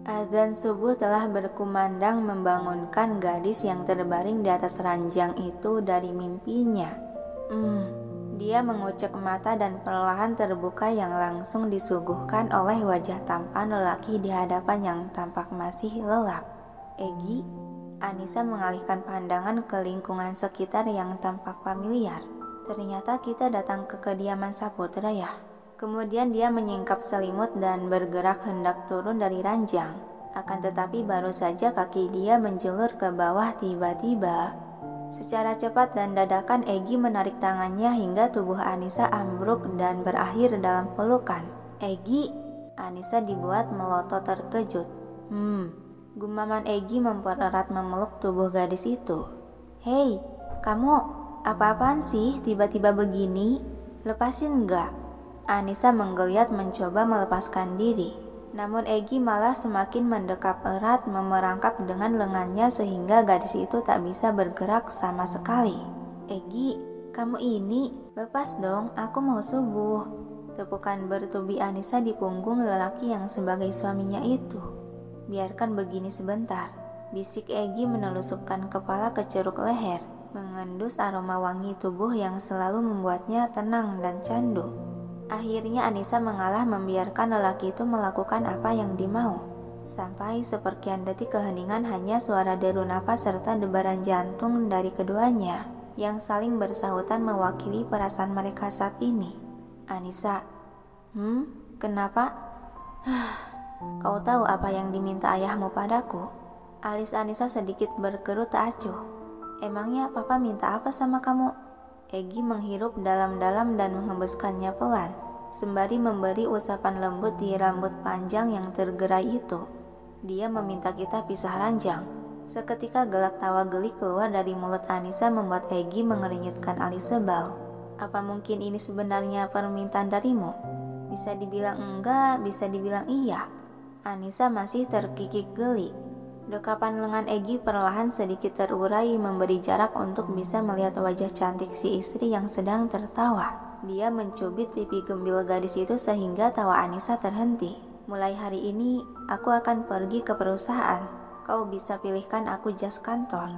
Azan subuh telah berkumandang membangunkan gadis yang terbaring di atas ranjang itu dari mimpinya. Dia mengucek mata dan perlahan terbuka yang langsung disuguhkan oleh wajah tampan lelaki di hadapan yang tampak masih lelap. Egi, Anissa mengalihkan pandangan ke lingkungan sekitar yang tampak familiar. Ternyata kita datang ke kediaman Saputra ya. Kemudian dia menyingkap selimut dan bergerak hendak turun dari ranjang. Akan tetapi baru saja kaki dia menjulur ke bawah tiba-tiba. Secara cepat dan dadakan Egi menarik tangannya hingga tubuh Anissa ambruk dan berakhir dalam pelukan. Egi, Anissa dibuat melotot terkejut. Gumaman Egi mempererat memeluk tubuh gadis itu. Hei, kamu apa-apaan sih tiba-tiba begini? Lepasin nggak? Anissa menggeliat mencoba melepaskan diri. Namun Egi malah semakin mendekap erat memerangkap dengan lengannya sehingga gadis itu tak bisa bergerak sama sekali. Egi, kamu ini, lepas dong, aku mau subuh. Tepukan bertubi Anissa di punggung lelaki yang sebagai suaminya itu. Biarkan begini sebentar, bisik Egi menelusupkan kepala ke ceruk leher, mengendus aroma wangi tubuh yang selalu membuatnya tenang dan candu. Akhirnya Anissa mengalah membiarkan lelaki itu melakukan apa yang dimau. Sampai seperkian detik keheningan hanya suara deru napas serta debaran jantung dari keduanya yang saling bersahutan mewakili perasaan mereka saat ini. Anissa, kenapa? Kau tahu apa yang diminta ayahmu padaku? Alis Anissa sedikit berkerut tak acuh. Emangnya papa minta apa sama kamu? Egi menghirup dalam-dalam dan menghembuskannya pelan, sembari memberi usapan lembut di rambut panjang yang tergerai itu. Dia meminta kita pisah ranjang. Seketika gelak tawa geli keluar dari mulut Anissa membuat Egi mengernyitkan alis sebal. Apa mungkin ini sebenarnya permintaan darimu? Bisa dibilang enggak, bisa dibilang iya. Anissa masih terkikik geli. Dekapan lengan Egi perlahan sedikit terurai memberi jarak untuk bisa melihat wajah cantik si istri yang sedang tertawa. Dia mencubit pipi gembil gadis itu sehingga tawa Anissa terhenti. Mulai hari ini, aku akan pergi ke perusahaan. Kau bisa pilihkan aku jas kantor.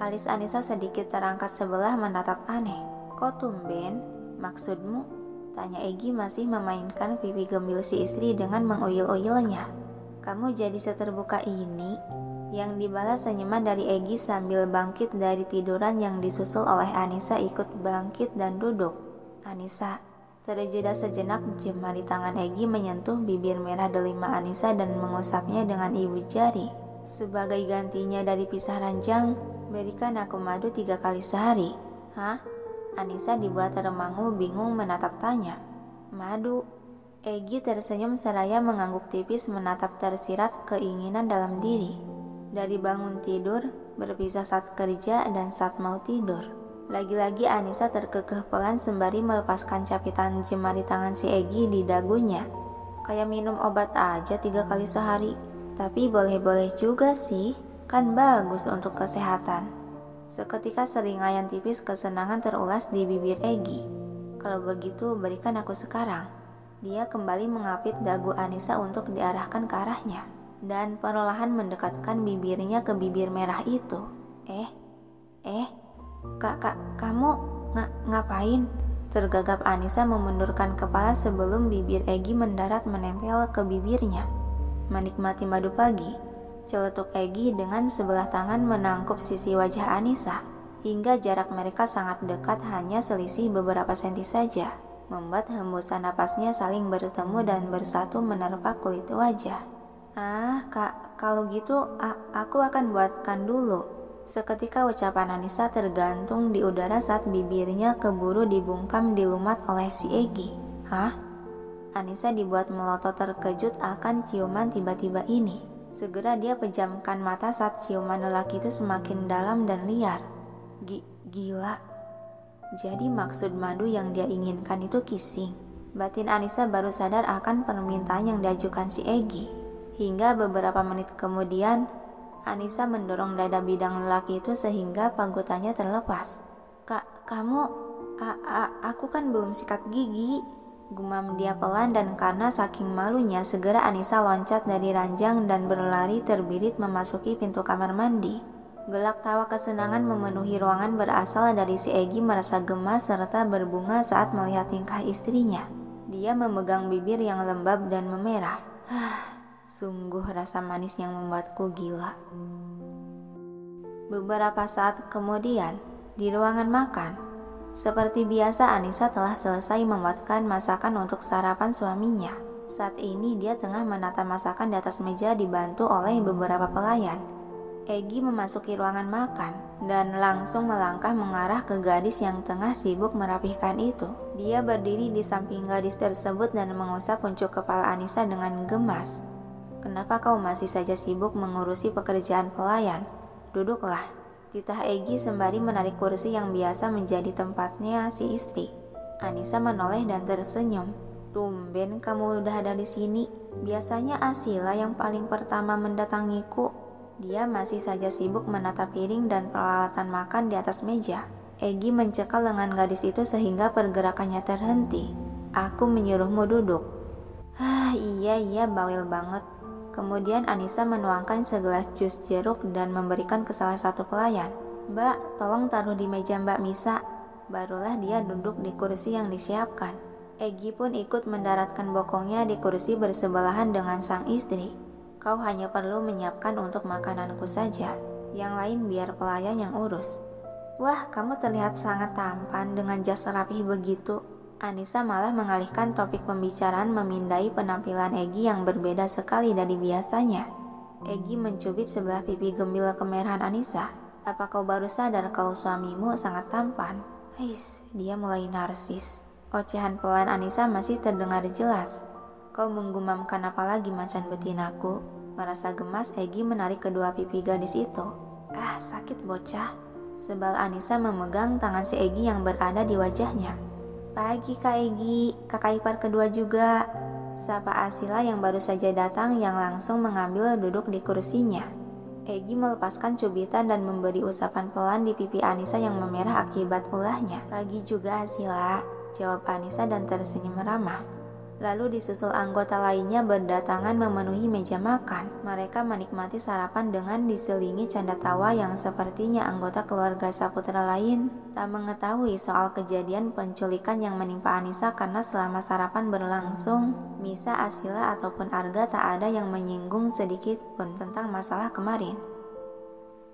Alis Anissa sedikit terangkat sebelah menatap aneh. Kok tumben? Maksudmu? Tanya Egi masih memainkan pipi gembil si istri dengan menguyul-uyulnya. Kamu jadi seterbuka ini? Yang dibalas senyuman dari Egi sambil bangkit dari tiduran yang disusul oleh Anissa ikut bangkit dan duduk. Anissa, terjeda sejenak jemari tangan Egi menyentuh bibir merah delima Anissa dan mengusapnya dengan ibu jari. Sebagai gantinya dari pisah ranjang, berikan aku madu 3 kali sehari. Hah? Anissa dibuat termangu bingung menatap tanya. Madu? Egi tersenyum seraya mengangguk tipis menatap tersirat keinginan dalam diri. Dari bangun tidur, berpisah saat kerja dan saat mau tidur. Lagi-lagi Anissa terkekeh pelan sembari melepaskan capitan jemari tangan si Egi di dagunya. Kayak minum obat aja 3 kali sehari. Tapi boleh-boleh juga sih, kan bagus untuk kesehatan. Seketika seringayan tipis kesenangan terulas di bibir Egi. Kalau begitu berikan aku sekarang. Dia kembali mengapit dagu Anissa untuk diarahkan ke arahnya. Dan perlahan mendekatkan bibirnya ke bibir merah itu. Kamu ngapain? Tergagap Anissa memundurkan kepala sebelum bibir Egi mendarat menempel ke bibirnya. Menikmati madu pagi, celetuk Egi dengan sebelah tangan menangkup sisi wajah Anissa, hingga jarak mereka sangat dekat hanya selisih beberapa senti saja, membuat hembusan napasnya saling bertemu dan bersatu menerpa kulit wajah. Kalau gitu aku akan buatkan dulu. Seketika ucapan Anissa tergantung di udara saat bibirnya keburu dibungkam dilumat oleh si Egi. Hah? Anissa dibuat melotot terkejut akan ciuman tiba-tiba ini. Segera dia pejamkan mata saat ciuman lelaki itu semakin dalam dan liar. Gila. Jadi maksud madu yang dia inginkan itu kissing. Batin Anissa baru sadar akan permintaan yang diajukan si Egi. Hingga beberapa menit kemudian, Anissa mendorong dada bidang lelaki itu sehingga pagutannya terlepas. Kamu, aku kan belum sikat gigi. Gumam dia pelan dan karena saking malunya segera Anissa loncat dari ranjang dan berlari terbirit memasuki pintu kamar mandi. Gelak tawa kesenangan memenuhi ruangan berasal dari si Egy merasa gemas serta berbunga saat melihat tingkah istrinya. Dia memegang bibir yang lembab dan memerah. Sungguh rasa manis yang membuatku gila. Beberapa saat kemudian, di ruangan makan, seperti biasa Anissa telah selesai membuatkan masakan untuk sarapan suaminya. Saat ini dia tengah menata masakan di atas meja dibantu oleh beberapa pelayan. Egy memasuki ruangan makan dan langsung melangkah mengarah ke gadis yang tengah sibuk merapihkan itu. Dia berdiri di samping gadis tersebut dan mengusap puncuk kepala Anissa dengan gemas. "Kenapa kau masih saja sibuk mengurusi pekerjaan pelayan? Duduklah," titah Egy sembari menarik kursi yang biasa menjadi tempatnya si istri. Anissa menoleh dan tersenyum. "Tumben kamu udah ada di sini. Biasanya Asila yang paling pertama mendatangiku." Dia masih saja sibuk menata piring dan peralatan makan di atas meja. Egy mencekal lengan gadis itu sehingga pergerakannya terhenti. "Aku menyuruhmu duduk." Iya, bawel banget." Kemudian Anissa menuangkan segelas jus jeruk dan memberikan ke salah satu pelayan. "Mbak, tolong taruh di meja Mbak Misa." Barulah dia duduk di kursi yang disiapkan. Egy pun ikut mendaratkan bokongnya di kursi bersebelahan dengan sang istri. "Kau hanya perlu menyiapkan untuk makananku saja. Yang lain biar pelayan yang urus." "Wah, kamu terlihat sangat tampan dengan jas rapih begitu." Anissa malah mengalihkan topik pembicaraan memindai penampilan Egy yang berbeda sekali dari biasanya. Egy mencubit sebelah pipi gembil kemerahan Anissa. "Apa kau baru sadar kalau suamimu sangat tampan?" Dia mulai narsis. Ocehan pelan Anissa masih terdengar jelas. "Kau menggumamkan apa lagi macan betinaku?" Merasa gemas, Egy menarik kedua pipi gadis itu. Sakit bocah." Sebal Anissa memegang tangan si Egy yang berada di wajahnya. "Pagi Kak Egy, kakak ipar kedua juga," sapa Asila yang baru saja datang yang langsung mengambil duduk di kursinya. Egy melepaskan cubitan dan memberi usapan pelan di pipi Anissa yang memerah akibat ulahnya. "Pagi juga Asila," jawab Anissa dan tersenyum ramah. Lalu disusul anggota lainnya berdatangan memenuhi meja makan. Mereka menikmati sarapan dengan diselingi canda tawa yang sepertinya anggota keluarga Saputra lain tak mengetahui soal kejadian penculikan yang menimpa Anissa karena selama sarapan berlangsung, Misa, Asila ataupun Arga tak ada yang menyinggung sedikit pun tentang masalah kemarin.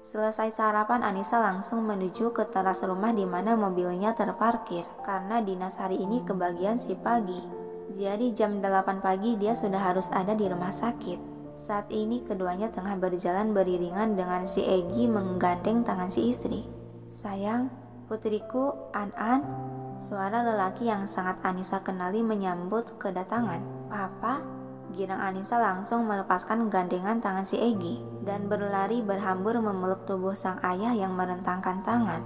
Selesai sarapan, Anissa langsung menuju ke teras rumah di mana mobilnya terparkir karena dinas hari ini kebagian si pagi. Jadi jam 8 pagi dia sudah harus ada di rumah sakit. Saat ini keduanya tengah berjalan beriringan dengan si Egy menggandeng tangan si istri. "Sayang, putriku, An-An." Suara lelaki yang sangat Anissa kenali menyambut kedatangan. "Papa?" Girang Anissa langsung melepaskan gandengan tangan si Egy dan berlari berhambur memeluk tubuh sang ayah yang merentangkan tangan.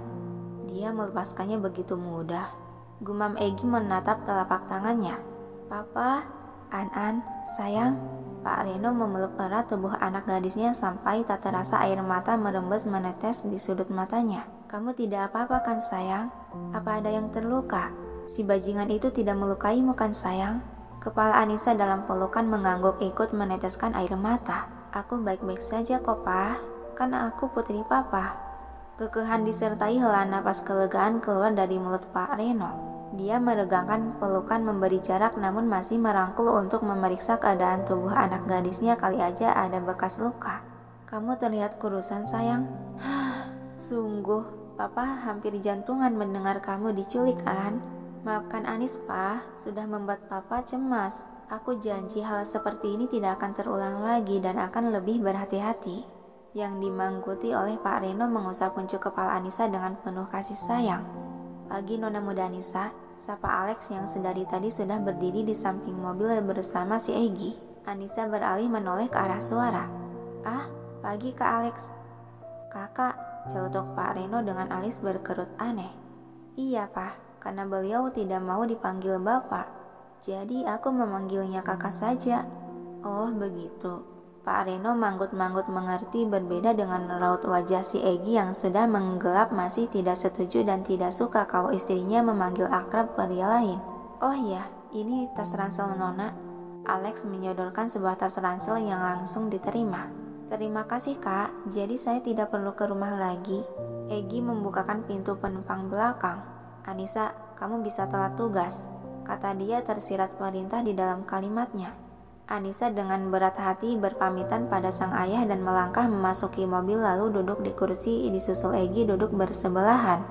Dia melepaskannya begitu mudah. Gumam Egy menatap telapak tangannya. "Papa, An-An, sayang." Pak Reno memeluk erat tubuh anak gadisnya sampai tak terasa air mata merembes menetes di sudut matanya. "Kamu tidak apa-apa kan sayang? Apa ada yang terluka? Si bajingan itu tidak melukaimu kan sayang?" Kepala Anissa dalam pelukan mengangguk ikut meneteskan air mata. "Aku baik-baik saja kok, Pa. Kan aku putri Papa." Kekehan disertai hela napas kelegaan keluar dari mulut Pak Reno. Dia meregangkan pelukan memberi jarak namun masih merangkul untuk memeriksa keadaan tubuh anak gadisnya, kali aja ada bekas luka. "Kamu terlihat kurusan sayang." "Sungguh, Papa hampir jantungan mendengar kamu diculik kan?" "Maafkan Anis, Pa, sudah membuat Papa cemas. Aku janji hal seperti ini tidak akan terulang lagi dan akan lebih berhati-hati." Yang dimangkuti oleh Pak Reno mengusap puncuk kepala Anissa dengan penuh kasih sayang. "Pagi Nona Muda Anissa," sapa Alex yang sedari tadi sudah berdiri di samping mobil bersama si Egy. Anissa beralih menoleh ke arah suara. Pagi Kak Alex." "Kakak," celetuk Pak Reno dengan alis berkerut aneh. "Iya Pak, karena beliau tidak mau dipanggil Bapak. Jadi aku memanggilnya Kakak saja." "Oh begitu." Pak Reno manggut-manggut mengerti, berbeda dengan raut wajah si Egy yang sudah menggelap masih tidak setuju dan tidak suka kalau istrinya memanggil akrab pria lain. "Oh ya, ini tas ransel Nona. Alex menyodorkan sebuah tas ransel yang langsung diterima. Terima kasih kak, jadi saya tidak perlu ke rumah lagi. Egi membukakan pintu penumpang belakang. Anissa, kamu bisa telat tugas, kata dia tersirat perintah di dalam kalimatnya. Anissa dengan berat hati berpamitan pada sang ayah dan melangkah memasuki mobil lalu duduk di kursi disusul Egi duduk bersebelahan.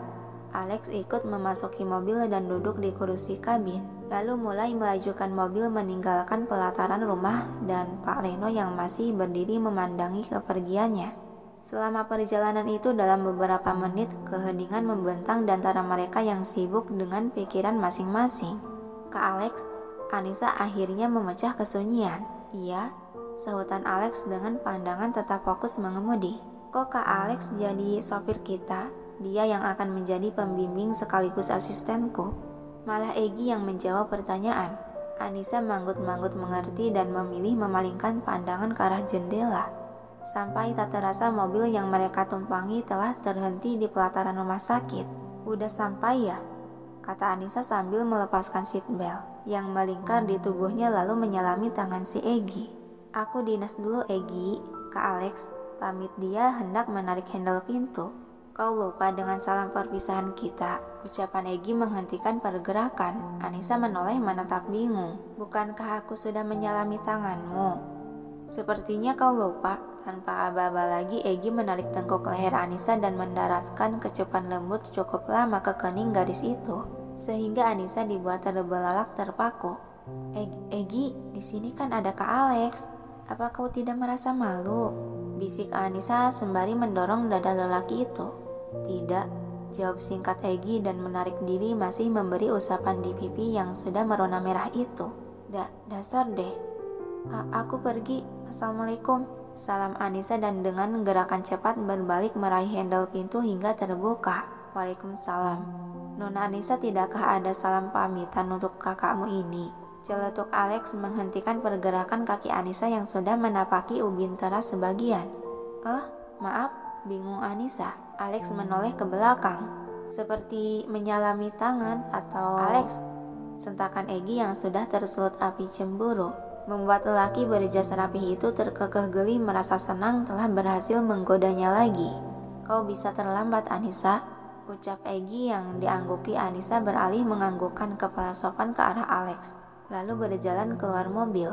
Alex ikut memasuki mobil dan duduk di kursi kabin, lalu mulai melajukan mobil meninggalkan pelataran rumah dan Pak Reno yang masih berdiri memandangi kepergiannya. Selama perjalanan itu dalam beberapa menit keheningan membentang di antara mereka yang sibuk dengan pikiran masing-masing. Kak Alex, Anissa akhirnya memecah kesunyian. Iya, sahutan Alex dengan pandangan tetap fokus mengemudi. Kok Kak Alex jadi sopir kita? Dia yang akan menjadi pembimbing sekaligus asistenku. Malah Egi yang menjawab pertanyaan. Anissa manggut-manggut mengerti dan memilih memalingkan pandangan ke arah jendela. Sampai tak terasa mobil yang mereka tumpangi telah terhenti di pelataran rumah sakit. Udah sampai ya? Kata Anissa sambil melepaskan seatbelt yang melingkar di tubuhnya lalu menyalami tangan si Egi. Aku dinas dulu Egi, Kak Alex. Pamit dia hendak menarik handle pintu. Kau lupa dengan salam perpisahan kita. Ucapan Egi menghentikan pergerakan. Anissa menoleh menatap bingung. Bukankah aku sudah menyalami tanganmu? Sepertinya kau lupa. Tanpa aba-aba lagi Egi menarik tengkuk leher Anissa dan mendaratkan kecupan lembut cukup lama ke kening gadis itu, sehingga Anissa dibuat terbelalak terpaku. Egi, di sini kan ada Kak Alex. Apa kau tidak merasa malu? Bisik Anissa sembari mendorong dada lelaki itu. Tidak, jawab singkat Egi dan menarik diri masih memberi usapan di pipi yang sudah merona merah itu. Dasar deh. Aku pergi. Assalamualaikum. Salam Anissa dan dengan gerakan cepat berbalik meraih handle pintu hingga terbuka. Waalaikumsalam. Nona Anissa, tidakkah ada salam pamitan untuk kakakmu ini? Celetuk Alex menghentikan pergerakan kaki Anissa yang sudah menapaki ubin teras sebagian. Maaf, bingung Anissa. Alex menoleh ke belakang, seperti menyalami tangan atau... Alex, sentakan Egi yang sudah tersulut api cemburu, membuat lelaki berjas rapih itu terkekeh geli merasa senang telah berhasil menggodanya lagi. Kau bisa terlambat Anissa, ucap Egi yang diangguki Anissa beralih menganggukkan kepala sopan ke arah Alex, lalu berjalan keluar mobil.